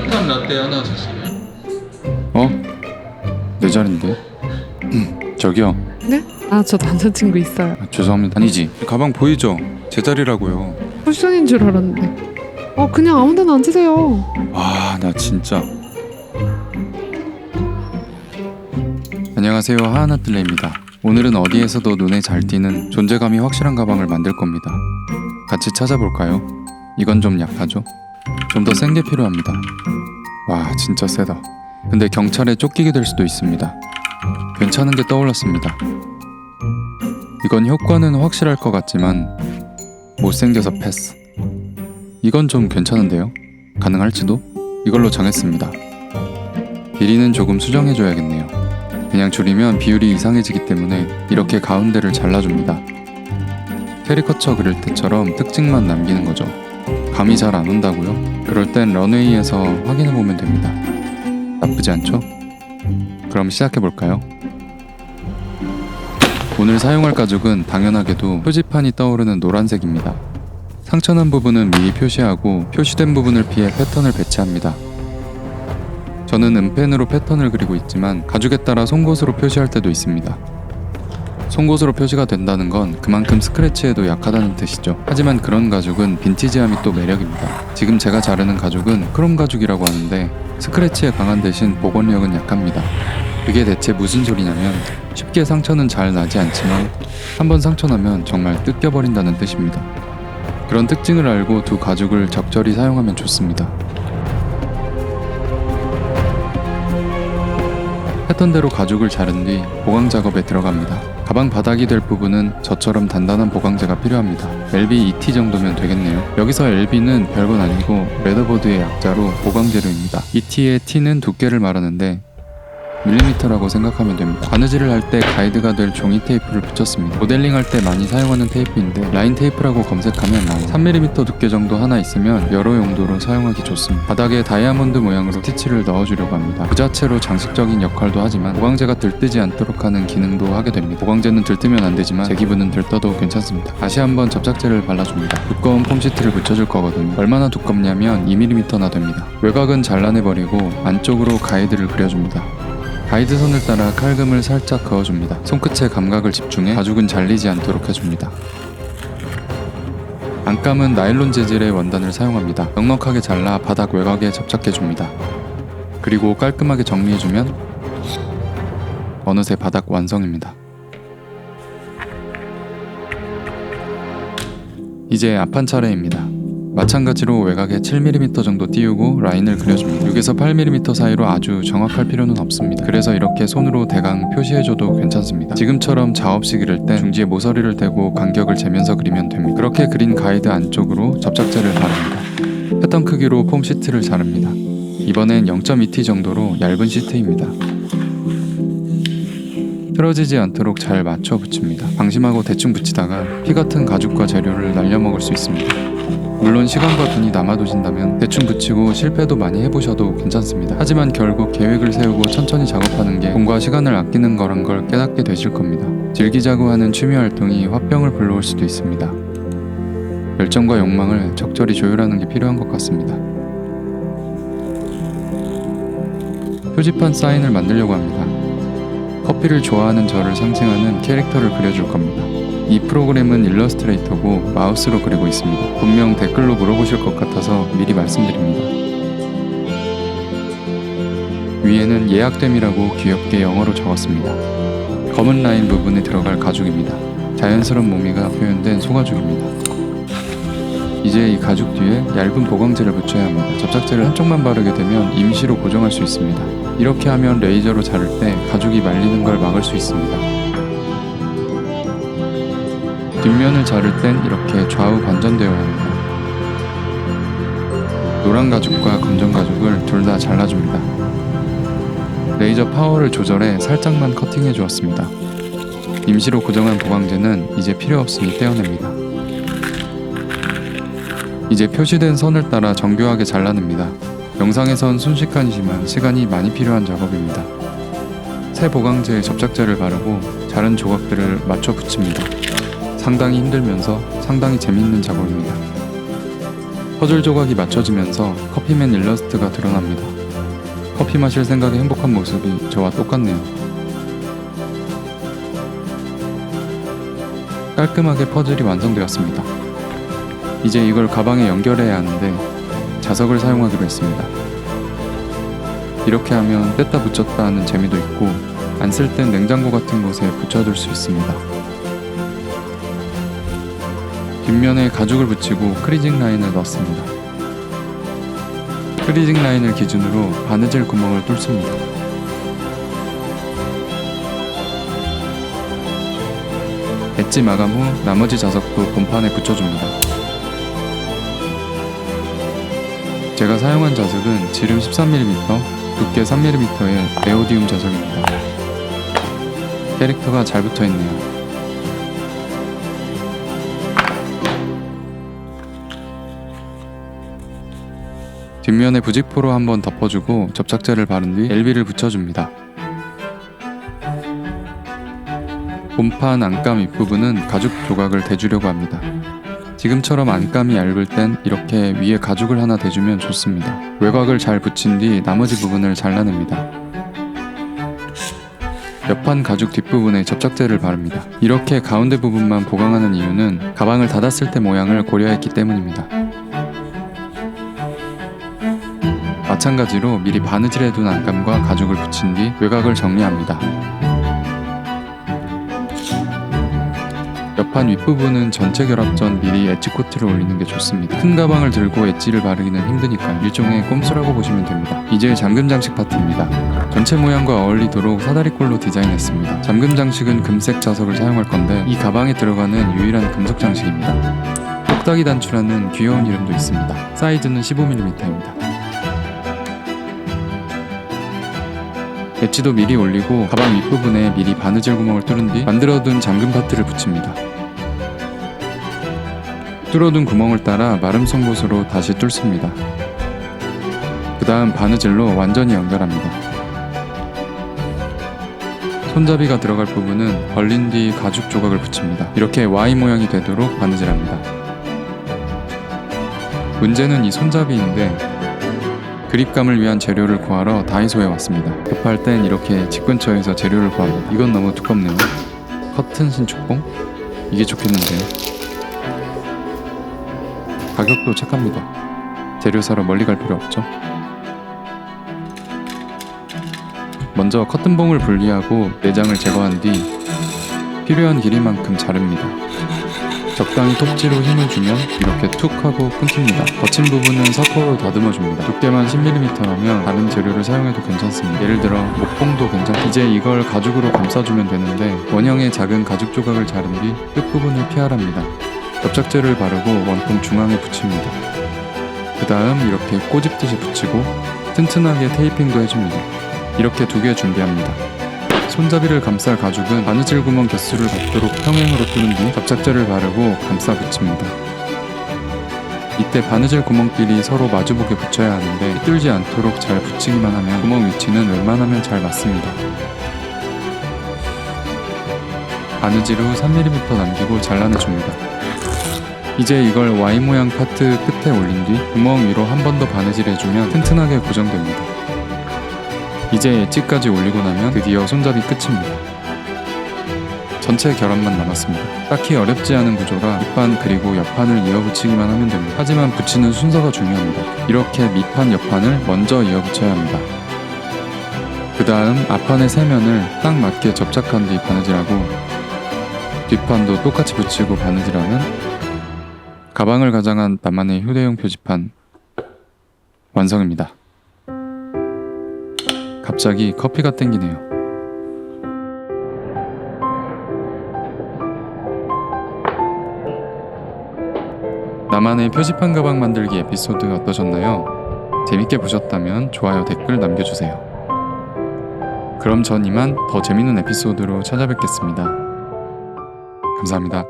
따뜻한 라떼 하나 주세요. 어? 내 자리인데? 저기요. 네? 아, 저 남자친구 있어요. 죄송합니다. 아니지. 가방 보이죠? 제 자리라고요. 쿠션인 줄 알았는데. 그냥 아무 데나 앉으세요. 와, 나 진짜. 안녕하세요, 하하나뜰레입니다. 오늘은 어디에서도 눈에 잘 띄는 존재감이 확실한 가방을 만들 겁니다. 같이 찾아볼까요? 이건 좀 약하죠? 좀 더 센 게 필요합니다. 와, 진짜 세다. 근데 경찰에 쫓기게 될 수도 있습니다. 괜찮은 게 떠올랐습니다. 이건 효과는 확실할 것 같지만 못생겨서 패스. 이건 좀 괜찮은데요? 가능할지도? 이걸로 정했습니다. 길이는 조금 수정해줘야겠네요. 그냥 줄이면 비율이 이상해지기 때문에 이렇게 가운데를 잘라줍니다. 캐리커처 그릴 때처럼 특징만 남기는 거죠. 감이 잘 안 온다고요? 그럴 땐 런웨이에서 확인해보면 됩니다. 나쁘지 않죠? 그럼 시작해볼까요? 오늘 사용할 가죽은 당연하게도 표지판이 떠오르는 노란색입니다. 상처난 부분은 미리 표시하고 표시된 부분을 피해 패턴을 배치합니다. 저는 은펜으로 패턴을 그리고 있지만 가죽에 따라 송곳으로 표시할 때도 있습니다. 송곳으로 표시가 된다는 건 그만큼 스크래치에도 약하다는 뜻이죠. 하지만 그런 가죽은 빈티지함이 또 매력입니다. 지금 제가 자르는 가죽은 크롬 가죽이라고 하는데 스크래치에 강한 대신 복원력은 약합니다. 그게 대체 무슨 소리냐면 쉽게 상처는 잘 나지 않지만 한번 상처나면 정말 뜯겨버린다는 뜻입니다. 그런 특징을 알고 두 가죽을 적절히 사용하면 좋습니다. 패턴대로 가죽을 자른 뒤 보강 작업에 들어갑니다. 가방 바닥이 될 부분은 저처럼 단단한 보강재가 필요합니다. LB ET 정도면 되겠네요. 여기서 LB는 별건 아니고 레더보드의 약자로 보강재료입니다. ET의 T는 두께를 말하는데 밀리미터라고 생각하면 됩니다. 바느질을 할 때 가이드가 될 종이 테이프를 붙였습니다. 모델링 할 때 많이 사용하는 테이프인데 라인 테이프라고 검색하면 나옵니다. 3mm 두께 정도 하나 있으면 여러 용도로 사용하기 좋습니다. 바닥에 다이아몬드 모양으로 스티치를 넣어주려고 합니다. 그 자체로 장식적인 역할도 하지만 보강재가 들뜨지 않도록 하는 기능도 하게 됩니다. 보강재는 들뜨면 안 되지만 제 기분은 들떠도 괜찮습니다. 다시 한번 접착제를 발라줍니다. 두꺼운 폼시트를 붙여줄 거거든요. 얼마나 두껍냐면 2mm나 됩니다. 외곽은 잘라내버리고 안쪽으로 가이드를 그려줍니다. 가이드선을 따라 칼금을 살짝 그어줍니다. 손끝의 감각을 집중해 가죽은 잘리지 않도록 해줍니다. 안감은 나일론 재질의 원단을 사용합니다. 넉넉하게 잘라 바닥 외곽에 접착해줍니다. 그리고 깔끔하게 정리해주면 어느새 바닥 완성입니다. 이제 앞판 차례입니다. 마찬가지로 외곽에 7mm 정도 띄우고 라인을 그려줍니다. 6에서 8mm 사이로 아주 정확할 필요는 없습니다. 그래서 이렇게 손으로 대강 표시해줘도 괜찮습니다. 지금처럼 자없이 그릴 때 중지에 모서리를 대고 간격을 재면서 그리면 됩니다. 그렇게 그린 가이드 안쪽으로 접착제를 바릅니다. 패턴 크기로 폼 시트를 자릅니다. 이번엔 0.2T 정도로 얇은 시트입니다. 틀어지지 않도록 잘 맞춰 붙입니다. 방심하고 대충 붙이다가 피 같은 가죽과 재료를 날려먹을 수 있습니다. 물론 시간과 돈이 남아도신다면 대충 붙이고 실패도 많이 해보셔도 괜찮습니다. 하지만 결국 계획을 세우고 천천히 작업하는 게 돈과 시간을 아끼는 거란 걸 깨닫게 되실 겁니다. 즐기자고 하는 취미 활동이 화병을 불러올 수도 있습니다. 열정과 욕망을 적절히 조율하는 게 필요한 것 같습니다. 표지판 사인을 만들려고 합니다. 커피를 좋아하는 저를 상징하는 캐릭터를 그려줄 겁니다. 이 프로그램은 일러스트레이터고 마우스로 그리고 있습니다. 분명 댓글로 물어보실 것 같아서 미리 말씀드립니다. 위에는 예약됨이라고 귀엽게 영어로 적었습니다. 검은 라인 부분에 들어갈 가죽입니다. 자연스러운 몸이가 표현된 소가죽입니다. 이제 이 가죽 뒤에 얇은 보강재를 붙여야 합니다. 접착제를 한쪽만 바르게 되면 임시로 고정할 수 있습니다. 이렇게 하면 레이저로 자를 때 가죽이 말리는 걸 막을 수 있습니다. 뒷면을 자를 땐 이렇게 좌우 반전되어야 합니다. 노란 가죽과 검정 가죽을 둘 다 잘라줍니다. 레이저 파워를 조절해 살짝만 커팅해 주었습니다. 임시로 고정한 보강재는 이제 필요 없으니 떼어냅니다. 이제 표시된 선을 따라 정교하게 잘라냅니다. 영상에선 순식간이지만 시간이 많이 필요한 작업입니다. 새 보강재에 접착제를 바르고 자른 조각들을 맞춰 붙입니다. 상당히 힘들면서 상당히 재밌는 작업입니다. 퍼즐 조각이 맞춰지면서 커피맨 일러스트가 드러납니다. 커피 마실 생각에 행복한 모습이 저와 똑같네요. 깔끔하게 퍼즐이 완성되었습니다. 이제 이걸 가방에 연결해야 하는데 자석을 사용하기로 했습니다. 이렇게 하면 뺐다 붙였다 하는 재미도 있고 안 쓸 땐 냉장고 같은 곳에 붙여둘 수 있습니다. 뒷면에 가죽을 붙이고 크리징 라인을 넣습니다. 크리징 라인을 기준으로 바느질 구멍을 뚫습니다. 엣지 마감 후 나머지 자석도 본판에 붙여줍니다. 제가 사용한 자석은 지름 13mm, 두께 3mm의 네오디움 자석입니다. 캐릭터가 잘 붙어있네요. 뒷면에 부직포로 한번 덮어주고 접착제를 바른 뒤 LB를 붙여줍니다. 본판 안감 윗부분은 가죽 조각을 대주려고 합니다. 지금처럼 안감이 얇을 땐 이렇게 위에 가죽을 하나 대주면 좋습니다. 외곽을 잘 붙인 뒤 나머지 부분을 잘라냅니다. 옆판 가죽 뒷부분에 접착제를 바릅니다. 이렇게 가운데 부분만 보강하는 이유는 가방을 닫았을 때 모양을 고려했기 때문입니다. 마찬가지로 미리 바느질해둔 안감과 가죽을 붙인 뒤 외곽을 정리합니다. 옆판 윗부분은 전체 결합 전 미리 엣지 코트를 올리는 게 좋습니다. 큰 가방을 들고 엣지를 바르기는 힘드니까요. 일종의 꼼수라고 보시면 됩니다. 이제 잠금 장식 파트입니다. 전체 모양과 어울리도록 사다리꼴로 디자인했습니다. 잠금 장식은 금색 자석을 사용할 건데 이 가방에 들어가는 유일한 금속 장식입니다. 똑딱이 단추라는 귀여운 이름도 있습니다. 사이즈는 15mm입니다. 엣지도 미리 올리고 가방 윗부분에 미리 바느질 구멍을 뚫은 뒤 만들어둔 잠금 파트를 붙입니다. 뚫어둔 구멍을 따라 마름 송곳으로 다시 뚫습니다. 그 다음 바느질로 완전히 연결합니다. 손잡이가 들어갈 부분은 벌린 뒤 가죽 조각을 붙입니다. 이렇게 Y 모양이 되도록 바느질합니다. 문제는 이 손잡이인데 그립감을 위한 재료를 구하러 다이소에 왔습니다. 급할 땐 이렇게 집 근처에서 재료를 구합니다. 이건 너무 두껍네요. 커튼 신축봉? 이게 좋겠는데요. 가격도 착합니다. 재료 사러 멀리 갈 필요 없죠. 먼저 커튼봉을 분리하고 내장을 제거한 뒤 필요한 길이만큼 자릅니다. 적당히 톱지로 힘을 주면 이렇게 툭 하고 끊깁니다. 거친 부분은 사포로 다듬어줍니다. 두께만 10mm라면 다른 재료를 사용해도 괜찮습니다. 예를 들어 목봉도 괜찮고 이제 이걸 가죽으로 감싸주면 되는데 원형의 작은 가죽 조각을 자른 뒤 끝부분을 피하랍니다. 접착제를 바르고 원통 중앙에 붙입니다. 그 다음 이렇게 꼬집듯이 붙이고 튼튼하게 테이핑도 해줍니다. 이렇게 두 개 준비합니다. 손잡이를 감쌀 가죽은 바느질 구멍 개수를 받도록 평행으로 뚫은 뒤 접착제를 바르고 감싸 붙입니다. 이때 바느질 구멍끼리 서로 마주보게 붙여야 하는데 삐뚤지 않도록 잘 붙이기만 하면 구멍 위치는 웬만하면 잘 맞습니다. 바느질 후 3mm 남기고 잘라내줍니다. 이제 이걸 Y 모양 파트 끝에 올린 뒤 구멍 위로 한 번 더 바느질해주면 튼튼하게 고정됩니다. 이제 엣지까지 올리고 나면 드디어 손잡이 끝입니다. 전체 결합만 남았습니다. 딱히 어렵지 않은 구조라 밑판 그리고 옆판을 이어붙이기만 하면 됩니다. 하지만 붙이는 순서가 중요합니다. 이렇게 밑판 옆판을 먼저 이어붙여야 합니다. 그 다음 앞판의 세 면을 딱 맞게 접착한 뒤 바느질하고 뒷판도 똑같이 붙이고 바느질하면 가방을 가장한 나만의 휴대용 표지판 완성입니다. 갑자기 커피가 땡기네요. 나만의 표지판 가방 만들기 에피소드 어떠셨나요? 재밌게 보셨다면 좋아요, 댓글 남겨주세요. 그럼 전 이만 더 재밌는 에피소드로 찾아뵙겠습니다. 감사합니다.